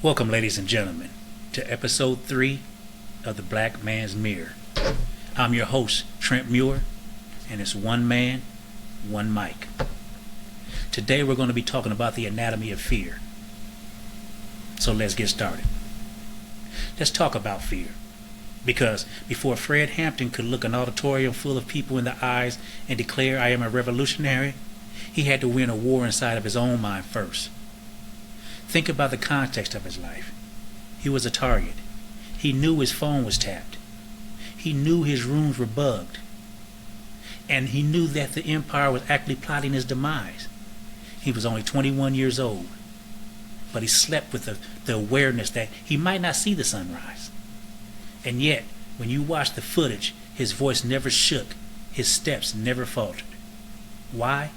Welcome, ladies and gentlemen, to episode 3 of The Black Man's Mirror. I'm your host, Trent Muir, and it's one man, one mic. Today we're going to be talking about the anatomy of fear. So let's get started. Let's talk about fear. Because before Fred Hampton could look an auditorium full of people in the eyes and declare, "I am a revolutionary," he had to win a war inside of his own mind first. Think about the context of his life. He was a target. He knew his phone was tapped. He knew his rooms were bugged. And he knew that the empire was actually plotting his demise. He was only 21 years old. But he slept with the awareness that he might not see the sunrise. And yet, when you watch the footage, his voice never shook. His steps never faltered. Why?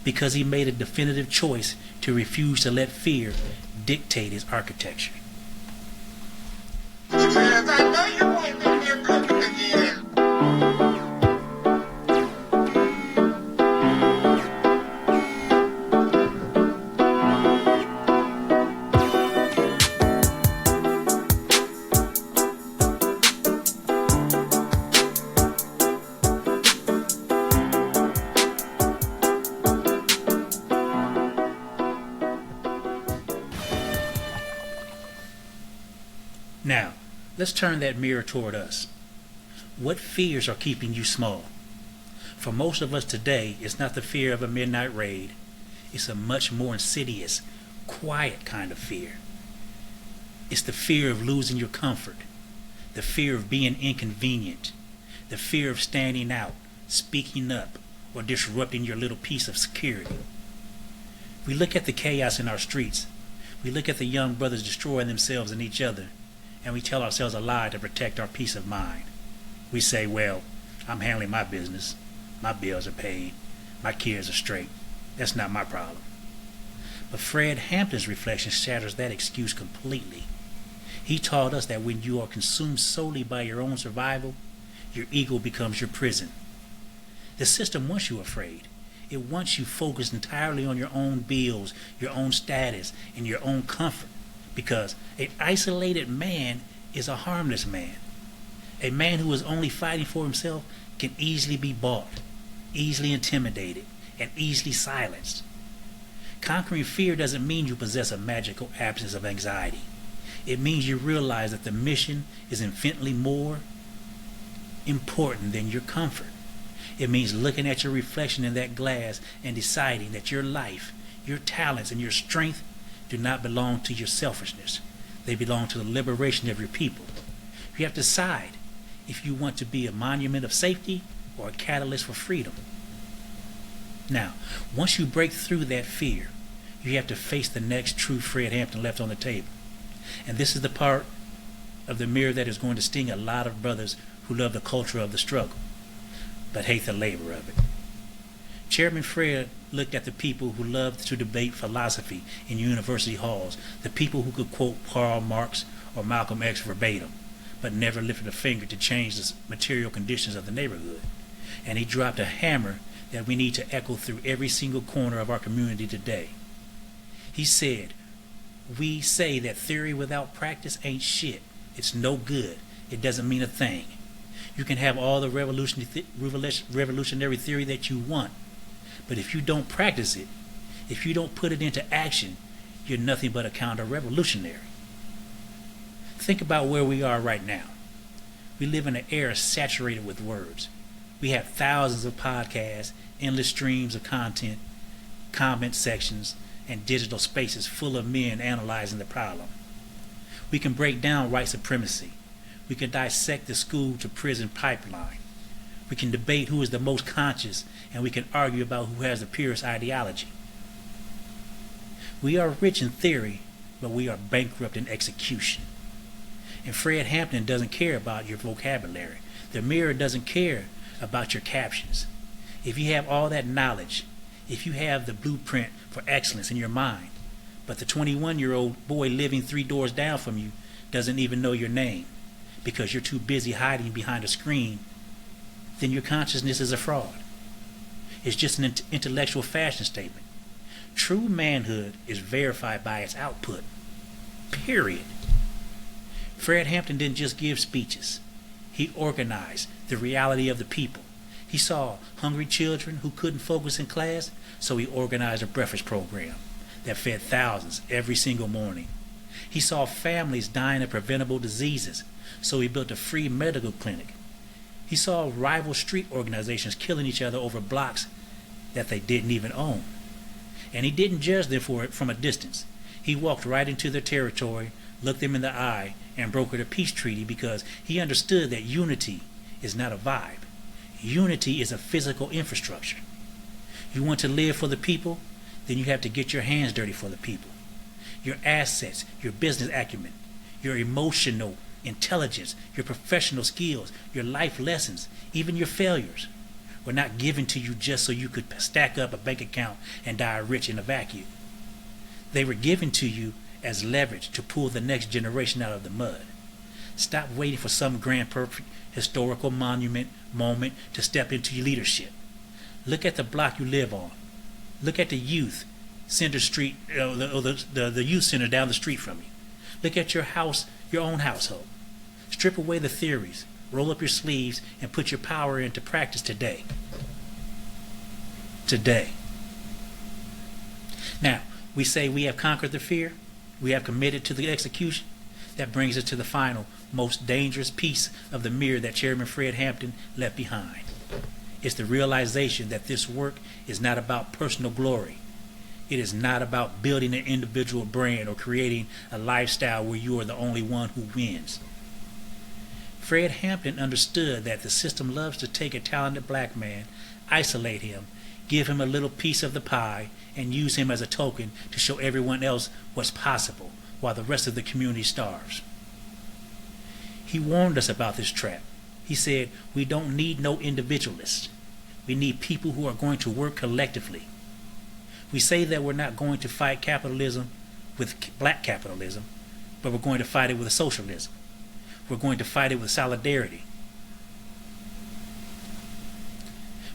Because he made a definitive choice to refuse to let fear dictate his architecture. Now, let's turn that mirror toward us. What fears are keeping you small? For most of us today, it's not the fear of a midnight raid. It's a much more insidious, quiet kind of fear. It's the fear of losing your comfort, the fear of being inconvenient, the fear of standing out, speaking up, or disrupting your little piece of security. We look at the chaos in our streets. We look at the young brothers destroying themselves and each other. And we tell ourselves a lie to protect our peace of mind. We say, well, I'm handling my business. My bills are paid. My kids are straight. That's not my problem. But Fred Hampton's reflection shatters that excuse completely. He taught us that when you are consumed solely by your own survival, your ego becomes your prison. The system wants you afraid. It wants you focused entirely on your own bills, your own status, and your own comfort. Because an isolated man is a harmless man. A man who is only fighting for himself can easily be bought, easily intimidated, and easily silenced. Conquering fear doesn't mean you possess a magical absence of anxiety. It means you realize that the mission is infinitely more important than your comfort. It means looking at your reflection in that glass and deciding that your life, your talents, and your strength do not belong to your selfishness. They belong to the liberation of your people. You have to decide if you want to be a monument of safety or a catalyst for freedom. Now, once you break through that fear, you have to face the next truth Fred Hampton left on the table. And this is the part of the mirror that is going to sting a lot of brothers who love the culture of the struggle, but hate the labor of it. Chairman Fred looked at the people who loved to debate philosophy in university halls, the people who could quote Karl Marx or Malcolm X verbatim, but never lifted a finger to change the material conditions of the neighborhood. And he dropped a hammer that we need to echo through every single corner of our community today. He said, "We say that theory without practice ain't shit. It's no good. It doesn't mean a thing. You can have all the revolutionary theory that you want, but if you don't practice it, if you don't put it into action, you're nothing but a counter-revolutionary." Think about where we are right now. We live in an era saturated with words. We have thousands of podcasts, endless streams of content, comment sections, and digital spaces full of men analyzing the problem. We can break down white supremacy. We can dissect the school to prison pipeline. We can debate who is the most conscious, and we can argue about who has the purest ideology. We are rich in theory, but we are bankrupt in execution. And Fred Hampton doesn't care about your vocabulary. The mirror doesn't care about your captions. If you have all that knowledge, if you have the blueprint for excellence in your mind, but the 21-year-old boy living 3 doors down from you doesn't even know your name because you're too busy hiding behind a screen, then your consciousness is a fraud. It's just an intellectual fashion statement. True manhood is verified by its output. Period. Fred Hampton didn't just give speeches. He organized the reality of the people. He saw hungry children who couldn't focus in class, so he organized a breakfast program that fed thousands every single morning. He saw families dying of preventable diseases, so he built a free medical clinic. He saw rival street organizations killing each other over blocks that they didn't even own. And he didn't judge them for it from a distance. He walked right into their territory, looked them in the eye, and brokered a peace treaty because he understood that unity is not a vibe. Unity is a physical infrastructure. You want to live for the people, then you have to get your hands dirty for the people. Your assets, your business acumen, your emotional intelligence, your professional skills, your life lessons, even your failures were not given to you just so you could stack up a bank account and die rich in a vacuum. They were given to you as leverage to pull the next generation out of the mud. Stop waiting for some grand perfect historical monument moment to step into your leadership. Look at the block you live on. Look at the youth center street, the youth center down the street from you. Look at your house, your own household. Strip away the theories, roll up your sleeves, and put your power into practice today. Today. Now, we say we have conquered the fear, we have committed to the execution. That brings us to the final, most dangerous piece of the mirror that Chairman Fred Hampton left behind. It's the realization that this work is not about personal glory. It is not about building an individual brand or creating a lifestyle where you are the only one who wins. Fred Hampton understood that the system loves to take a talented black man, isolate him, give him a little piece of the pie, and use him as a token to show everyone else what's possible while the rest of the community starves. He warned us about this trap. He said, we don't need no individualists. We need people who are going to work collectively. We say that we're not going to fight capitalism with black capitalism, but we're going to fight it with socialism. We're going to fight it with solidarity.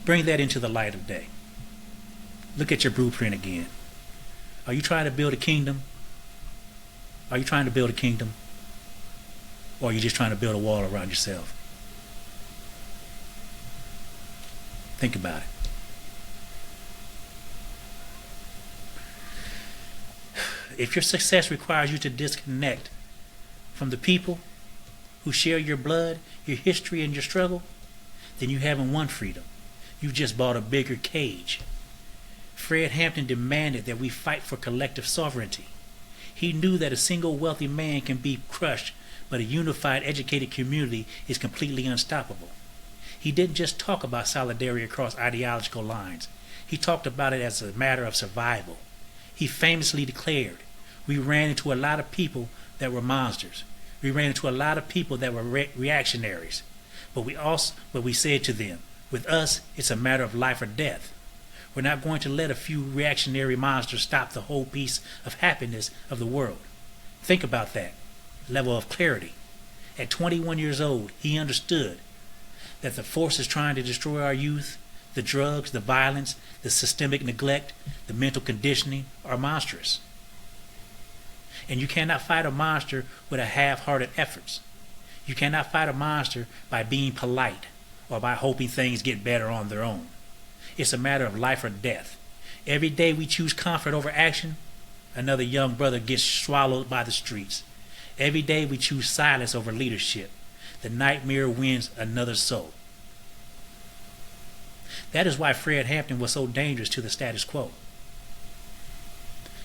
Bring that into the light of day. Look at your blueprint again. Are you trying to build a kingdom? Are you trying to build a kingdom? Or are you just trying to build a wall around yourself? Think about it. If your success requires you to disconnect from the people who share your blood, your history, and your struggle, then you haven't won freedom. You just bought a bigger cage. Fred Hampton demanded that we fight for collective sovereignty. He knew that a single wealthy man can be crushed, but a unified, educated community is completely unstoppable. He didn't just talk about solidarity across ideological lines. He talked about it as a matter of survival. He famously declared, we ran into a lot of people that were monsters. We ran into a lot of people that were reactionaries. But we said to them, with us, it's a matter of life or death. We're not going to let a few reactionary monsters stop the whole piece of happiness of the world. Think about that level of clarity. At 21 years old, he understood that the forces trying to destroy our youth, the drugs, the violence, the systemic neglect, the mental conditioning, are monstrous. And you cannot fight a monster with a half-hearted efforts. You cannot fight a monster by being polite or by hoping things get better on their own. It's a matter of life or death. Every day we choose comfort over action, another young brother gets swallowed by the streets. Every day we choose silence over leadership. The nightmare wins another soul. That is why Fred Hampton was so dangerous to the status quo.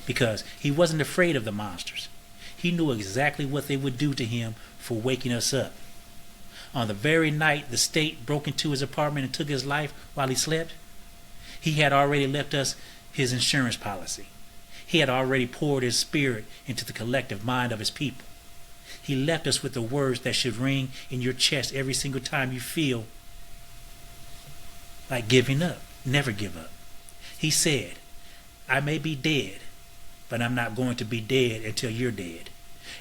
Because he wasn't afraid of the monsters. He knew exactly what they would do to him for waking us up. On the very night the state broke into his apartment and took his life while he slept, he had already left us his insurance policy. He had already poured his spirit into the collective mind of his people. He left us with the words that should ring in your chest every single time you feel like giving up. Never give up. He said, I may be dead, but I'm not going to be dead until you're dead.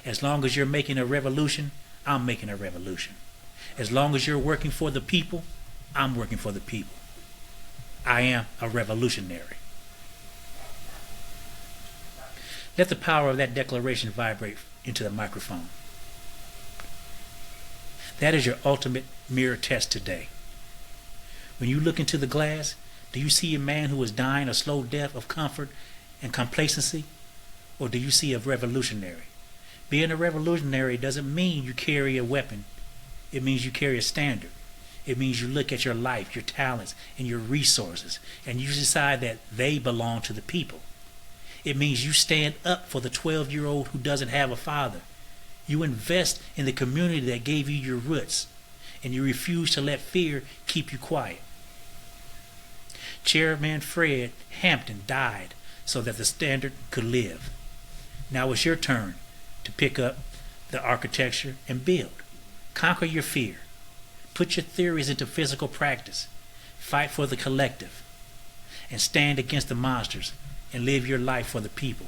As long as you're making a revolution, I'm making a revolution. As long as you're working for the people, I'm working for the people. I am a revolutionary. Let the power of that declaration vibrate into the microphone. That is your ultimate mirror test today. When you look into the glass, do you see a man who is dying a slow death of comfort and complacency? Or do you see a revolutionary? Being a revolutionary doesn't mean you carry a weapon. It means you carry a standard. It means you look at your life, your talents, and your resources, and you decide that they belong to the people. It means you stand up for the 12-year-old who doesn't have a father. You invest in the community that gave you your roots, and you refuse to let fear keep you quiet. Chairman Fred Hampton died so that the standard could live. Now it's your turn to pick up the architecture and build. Conquer your fear. Put your theories into physical practice. Fight for the collective. And stand against the monsters and live your life for the people.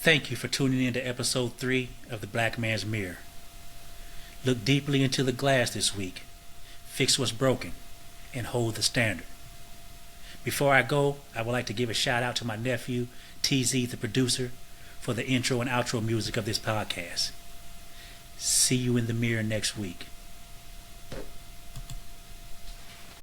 Thank you for tuning in to episode 3 of The Black Man's Mirror. Look deeply into the glass this week, fix what's broken, and hold the standard. Before I go, I would like to give a shout out to my nephew, TZ, the producer, for the intro and outro music of this podcast. See you in the mirror next week.